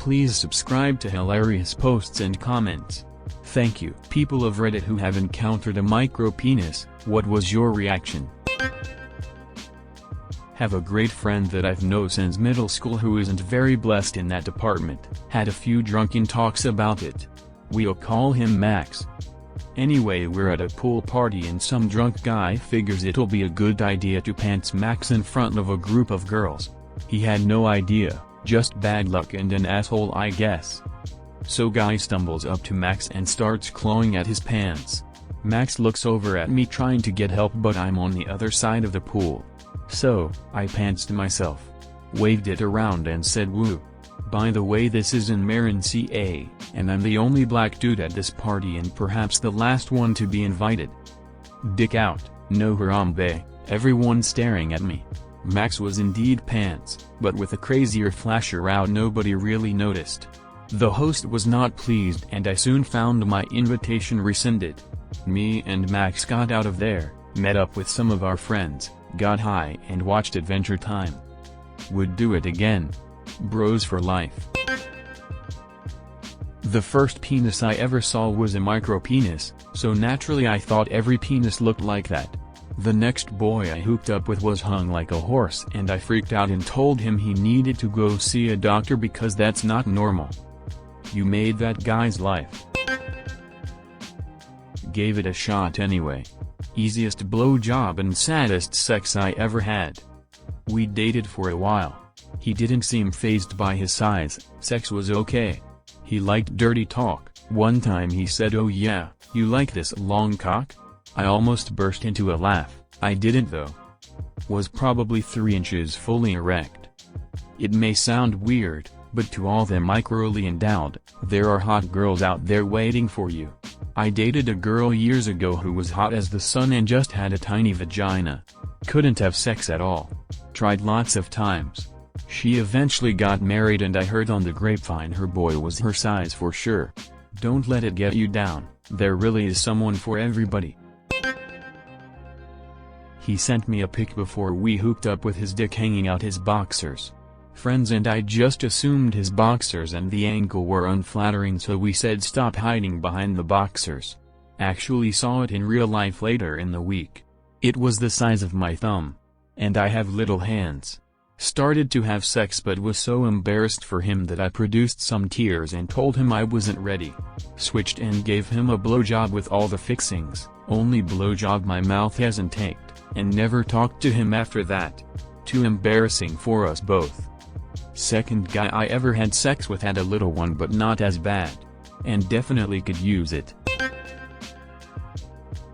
Please subscribe to hilarious posts and comments. Thank you. People of Reddit who have encountered a micropenis, what was your reaction? Have a great friend that I've known since middle school who isn't very blessed in that department. Had a few drunken talks about it. We'll call him Max. Anyway, we're at a pool party and some drunk guy figures it'll be a good idea to pants Max in front of a group of girls. He had no idea, just bad luck and an asshole I guess. So guy stumbles up to Max and starts clawing at his pants. Max looks over at me trying to get help but I'm on the other side of the pool. So, I pantsed myself. Waved it around and said woo. By the way, this is in Marin CA, and I'm the only black dude at this party and perhaps the last one to be invited. Dick out, no harambe, everyone staring at me. Max was indeed pants, but with a crazier flasher out nobody really noticed. The host was not pleased and I soon found my invitation rescinded. Me and Max got out of there, met up with some of our friends, got high and watched Adventure Time. Would do it again. Bros for life. The first penis I ever saw was a micropenis, so naturally I thought every penis looked like that. The next boy I hooked up with was hung like a horse and I freaked out and told him he needed to go see a doctor because that's not normal. You made that guy's life. Gave it a shot anyway. Easiest blowjob and saddest sex I ever had. We dated for a while. He didn't seem fazed by his size, sex was okay. He liked dirty talk. One time he said, "Oh yeah, you like this long cock?" I almost burst into a laugh, I didn't though. Was probably 3 inches fully erect. It may sound weird, but to all the microly endowed, there are hot girls out there waiting for you. I dated a girl years ago who was hot as the sun and just had a tiny vagina. Couldn't have sex at all. Tried lots of times. She eventually got married and I heard on the grapevine her boy was her size for sure. Don't let it get you down, there really is someone for everybody. He sent me a pic before we hooked up with his dick hanging out his boxers. Friends and I just assumed his boxers and the angle were unflattering so we said stop hiding behind the boxers. Actually saw it in real life later in the week. It was the size of my thumb. And I have little hands. Started to have sex but was so embarrassed for him that I produced some tears and told him I wasn't ready. Switched and gave him a blowjob with all the fixings, only blowjob my mouth hasn't taken, and never talked to him after that. Too embarrassing for us both. Second guy I ever had sex with had a little one but not as bad. And definitely could use it.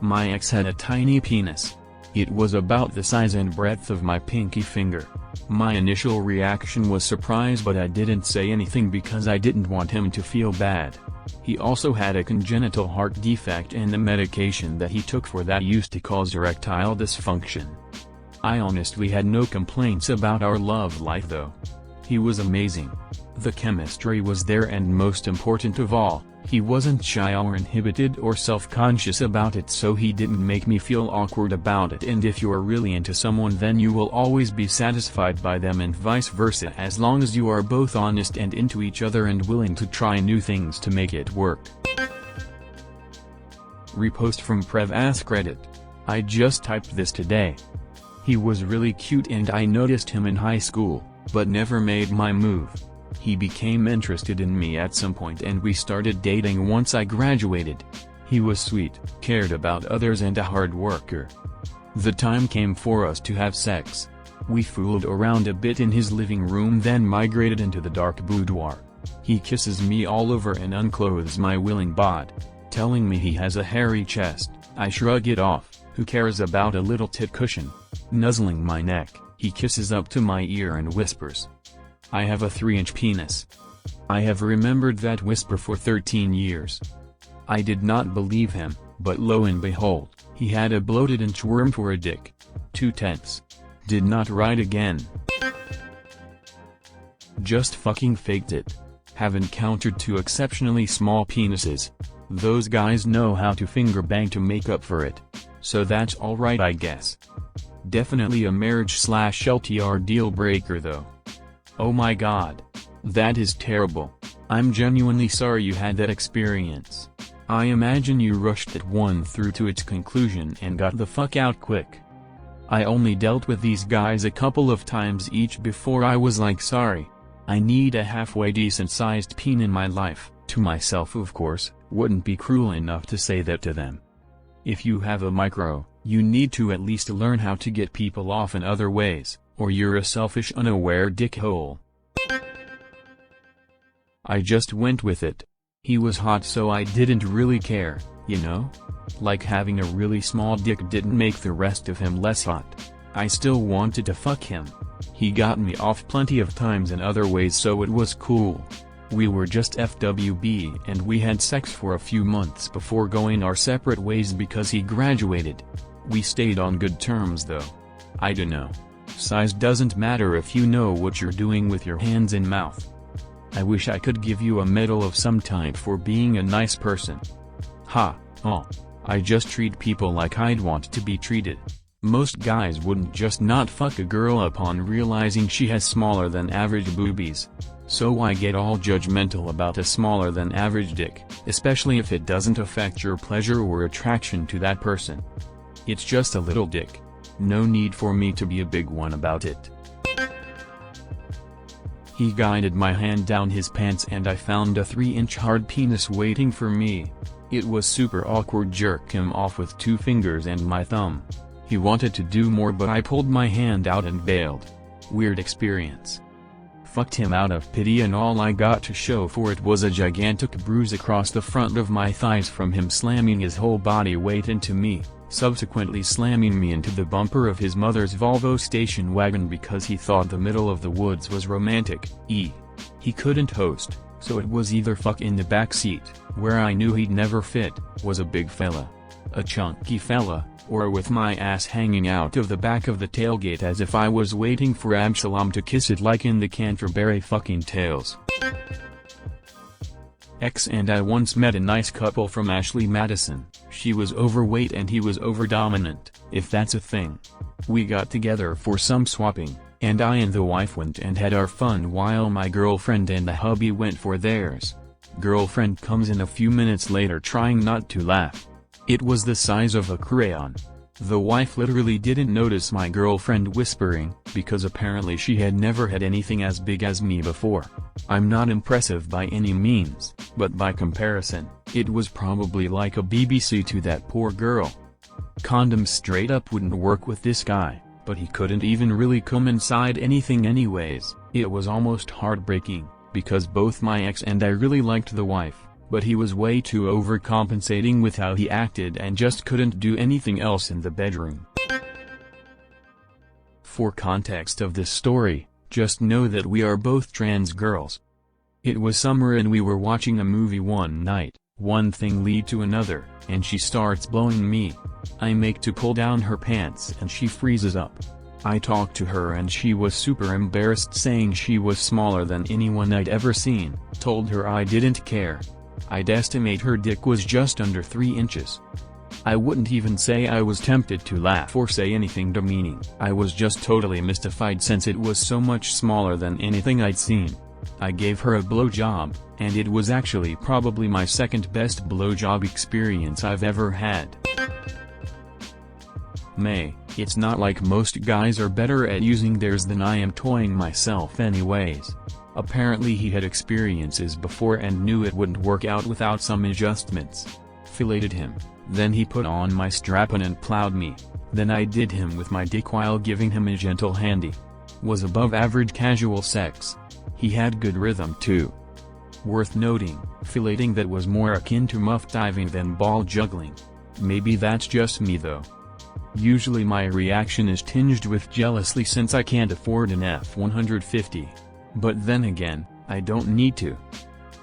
My ex had a tiny penis. It was about the size and breadth of my pinky finger. My initial reaction was surprise but I didn't say anything because I didn't want him to feel bad. He also had a congenital heart defect and the medication that he took for that used to cause erectile dysfunction. I honestly had no complaints about our love life though. He was amazing. The chemistry was there and most important of all, he wasn't shy or inhibited or self-conscious about it so he didn't make me feel awkward about it and if you're really into someone then you will always be satisfied by them and vice versa as long as you are both honest and into each other and willing to try new things to make it work. Repost from Prev AskReddit. I just typed this today. He was really cute and I noticed him in high school, but never made my move. He became interested in me at some point and we started dating once I graduated. He was sweet, cared about others and a hard worker. The time came for us to have sex. We fooled around a bit in his living room then migrated into the dark boudoir. He kisses me all over and unclothes my willing bod. Telling me he has a hairy chest, I shrug it off, who cares about a little tit cushion? Nuzzling my neck, he kisses up to my ear and whispers, "I have a 3-inch penis." I have remembered that whisper for 13 years. I did not believe him, but lo and behold, he had a bloated inchworm for a dick. 2/10. Did not write again. Just fucking faked it. Have encountered 2 exceptionally small penises. Those guys know how to finger bang to make up for it. So that's alright I guess. Definitely a marriage/LTR deal breaker though. Oh my god. That is terrible. I'm genuinely sorry you had that experience. I imagine you rushed that one through to its conclusion and got the fuck out quick. I only dealt with these guys a couple of times each before I was like, sorry. I need a halfway decent sized peen in my life. To myself, of course, wouldn't be cruel enough to say that to them. If you have a micro, you need to at least learn how to get people off in other ways, or you're a selfish unaware dickhole. I just went with it. He was hot, so I didn't really care, you know? Like having a really small dick didn't make the rest of him less hot. I still wanted to fuck him. He got me off plenty of times in other ways, so it was cool. We were just FWB and we had sex for a few months before going our separate ways because he graduated. We stayed on good terms though. I dunno. Size doesn't matter if you know what you're doing with your hands and mouth. I wish I could give you a medal of some type for being a nice person. Ha, oh. I just treat people like I'd want to be treated. Most guys wouldn't just not fuck a girl upon realizing she has smaller than average boobies. So I get all judgmental about a smaller than average dick, especially if it doesn't affect your pleasure or attraction to that person. It's just a little dick. No need for me to be a big one about it. He guided my hand down his pants and I found a 3-inch hard penis waiting for me. It was super awkward. Jerk him off with 2 fingers and my thumb. He wanted to do more but I pulled my hand out and bailed. Weird experience. Fucked him out of pity and all I got to show for it was a gigantic bruise across the front of my thighs from him slamming his whole body weight into me, subsequently slamming me into the bumper of his mother's Volvo station wagon because he thought the middle of the woods was romantic. He couldn't host, so it was either fuck in the back seat, where I knew he'd never fit, was a big fella, a chunky fella, or with my ass hanging out of the back of the tailgate as if I was waiting for Absalom to kiss it like in the Canterbury fucking Tales. X and I once met a nice couple from Ashley Madison. She was overweight and he was overdominant, if that's a thing. We got together for some swapping, and I and the wife went and had our fun while my girlfriend and the hubby went for theirs. Girlfriend comes in a few minutes later trying not to laugh. It was the size of a crayon. The wife literally didn't notice my girlfriend whispering, because apparently she had never had anything as big as me before. I'm not impressive by any means, but by comparison, it was probably like a BBC to that poor girl. Condoms straight up wouldn't work with this guy, but he couldn't even really come inside anything anyways. It was almost heartbreaking, because both my ex and I really liked the wife. But he was way too overcompensating with how he acted and just couldn't do anything else in the bedroom. For context of this story, just know that we are both trans girls. It was summer and we were watching a movie one night, one thing lead to another, and she starts blowing me. I make to pull down her pants and she freezes up. I talked to her and she was super embarrassed, saying she was smaller than anyone I'd ever seen. Told her I didn't care. I'd estimate her dick was just under 3 inches. I wouldn't even say I was tempted to laugh or say anything demeaning. I was just totally mystified since it was so much smaller than anything I'd seen. I gave her a blowjob, and it was actually probably my second best blowjob experience I've ever had. It's not like most guys are better at using theirs than I am toying myself anyways. Apparently he had experiences before and knew it wouldn't work out without some adjustments. Filleted him, then he put on my strap-on and plowed me, then I did him with my dick while giving him a gentle handy. Was above average casual sex. He had good rhythm too. Worth noting, filleting that was more akin to muff diving than ball juggling. Maybe that's just me though. Usually my reaction is tinged with jealousy since I can't afford an F-150. But then again, I don't need to.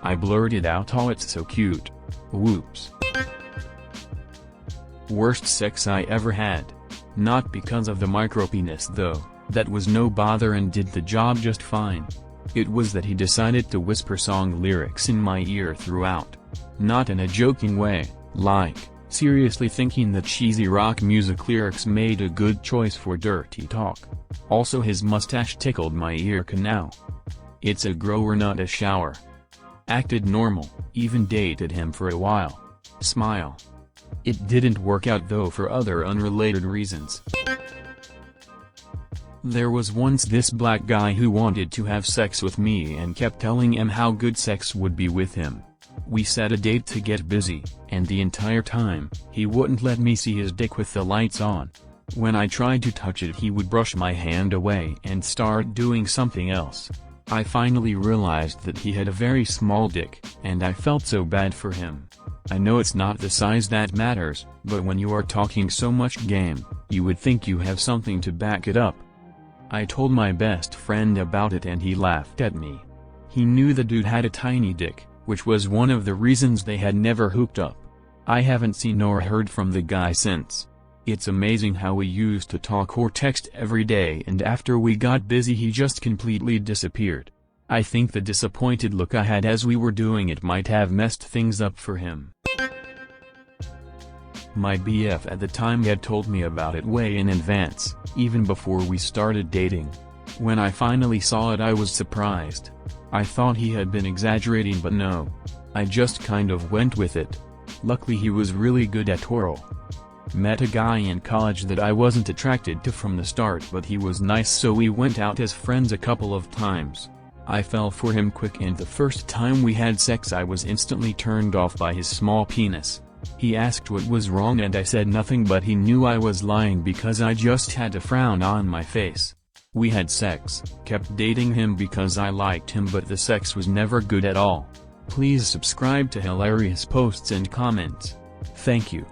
I blurted out, "Oh, it's so cute. Whoops." Worst sex I ever had. Not because of the micropenis though, that was no bother and did the job just fine. It was that he decided to whisper song lyrics in my ear throughout. Not in a joking way, like, seriously thinking that cheesy rock music lyrics made a good choice for dirty talk. Also his mustache tickled my ear canal. It's a grower not a shower. Acted normal, even dated him for a while. Smile. It didn't work out though for other unrelated reasons. There was once this black guy who wanted to have sex with me and kept telling him how good sex would be with him. We set a date to get busy, and the entire time, he wouldn't let me see his dick with the lights on. When I tried to touch it he would brush my hand away and start doing something else. I finally realized that he had a very small dick, and I felt so bad for him. I know it's not the size that matters, but when you are talking so much game, you would think you have something to back it up. I told my best friend about it and he laughed at me. He knew the dude had a tiny dick, which was one of the reasons they had never hooked up. I haven't seen or heard from the guy since. It's amazing how we used to talk or text every day, and after we got busy he just completely disappeared. I think the disappointed look I had as we were doing it might have messed things up for him. My BF at the time had told me about it way in advance, even before we started dating. When I finally saw it I was surprised. I thought he had been exaggerating, but no. I just kind of went with it. Luckily he was really good at oral. Met a guy in college that I wasn't attracted to from the start, but he was nice, so we went out as friends a couple of times. I fell for him quick, and the first time we had sex I was instantly turned off by his small penis. He asked what was wrong and I said nothing, but he knew I was lying because I just had a frown on my face. We had sex, kept dating him because I liked him, but the sex was never good at all. Please subscribe to hilarious posts and comments. Thank you.